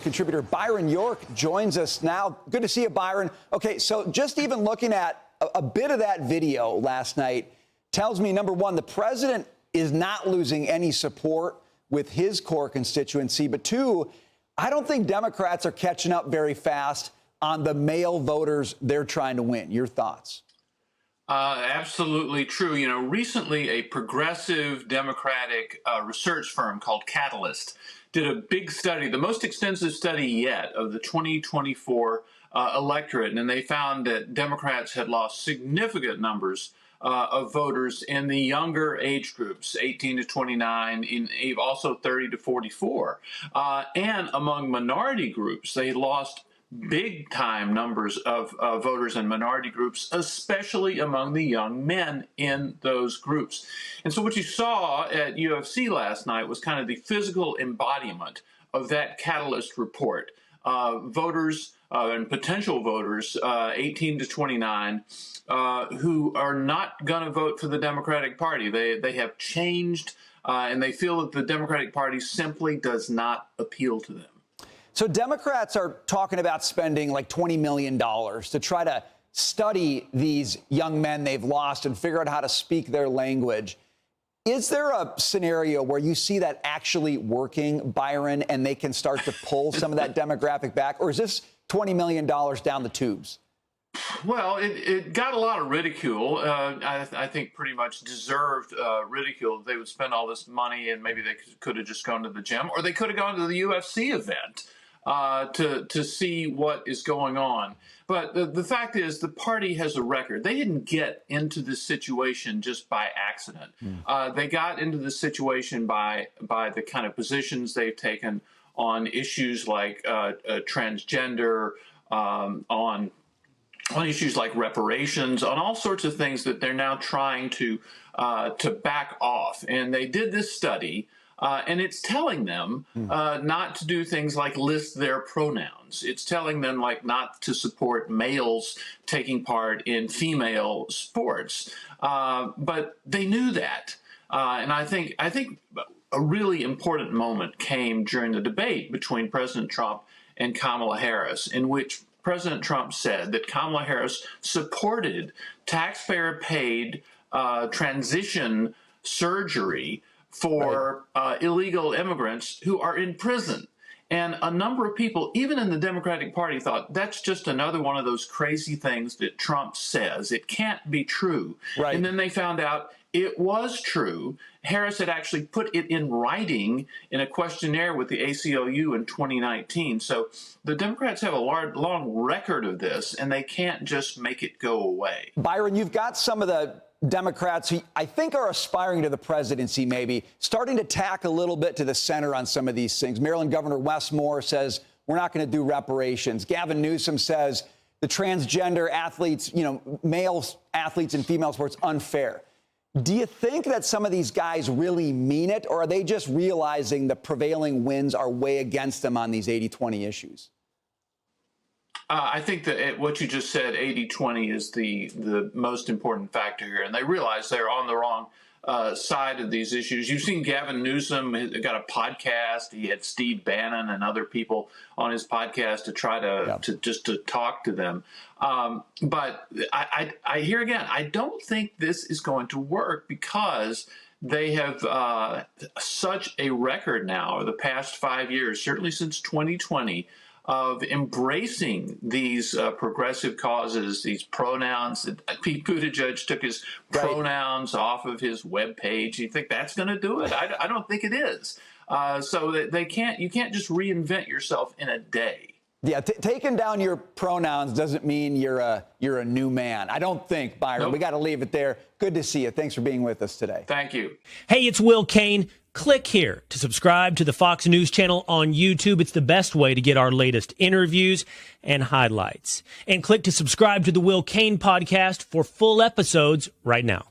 Contributor Byron York joins us now. Good to see you, Byron. Okay, so just even looking at a bit of that video last night tells me, number one, the president is not losing any support with his core constituency. But two, I don't think Democrats are catching up very fast on the male voters they're trying to win. Your thoughts? Absolutely true. You know, recently a progressive Democratic research firm called Catalyst did a big study, the most extensive study yet of the 2024 electorate, and they found that Democrats had lost significant numbers of voters in the younger age groups, 18 to 29, also 30 to 44. And among minority groups, they lost big-time numbers of voters in minority groups, especially among the young men in those groups. And so what you saw at UFC last night was kind of the physical embodiment of that Catalyst report. Voters and potential voters, 18 to 29, who are not going to vote for the Democratic Party. They have changed, and they feel that the Democratic Party simply does not appeal to them. So Democrats are talking about spending like $20 million to try to study these young men they've lost and figure out how to speak their language. Is there a scenario where you see that actually working, Byron, and they can start to pull some of that demographic back? Or is this $20 million down the tubes? Well, it got a lot of ridicule. I think pretty much deserved ridicule. They would spend all this money and maybe they could have just gone to the gym, or they could have gone to the UFC event to see what is going on. But the fact is, the party has a record. They didn't get into this situation just by accident. They got into this situation by the kind of positions they've taken on issues like transgender, on issues like reparations, on all sorts of things that they're now trying to back off. And they did this study, and it's telling them not to do things like list their pronouns. It's telling them like not to support males taking part in female sports. But they knew that, and I think a really important moment came during the debate between President Trump and Kamala Harris, in which President Trump said that Kamala Harris supported taxpayer-paid transition surgery for illegal immigrants who are in prison. And a number of people, even in the Democratic Party, thought that's just another one of those crazy things that Trump says. It can't be true. Right. And then they found out it was true. Harris had actually put it in writing in a questionnaire with the ACLU in 2019. So the Democrats have a long record of this, and they can't just make it go away. Byron, you've got some of the Democrats who I think are aspiring to the presidency, maybe starting to tack a little bit to the center on some of these things. Maryland Governor Wes Moore says we're not going to do reparations. Gavin Newsom says the transgender athletes, male athletes in female sports, unfair. Do you think that some of these guys really mean it, or are they just realizing the prevailing winds are way against them on these 80-20 issues? I think that what you just said, 80-20, is the most important factor here. And they realize they're on the wrong side of these issues. You've seen Gavin Newsom got a podcast. He had Steve Bannon and other people on his podcast to try to talk to them. But I hear again, I don't think this is going to work because they have such a record now of the past 5 years, certainly since 2020, of embracing these progressive causes, these pronouns. Pete Buttigieg took his pronouns off of his webpage. You think that's going to do it? I don't think it is. So that you can't just reinvent yourself in a day. Yeah, taking down your pronouns doesn't mean you're a new man. I don't think, Byron. Nope. We got to leave it there. Good to see you. Thanks for being with us today. Thank you. Hey, it's Will Cain. Click here to subscribe to the Fox News channel on YouTube. It's the best way to get our latest interviews and highlights. And click to subscribe to the Will Cain podcast for full episodes right now.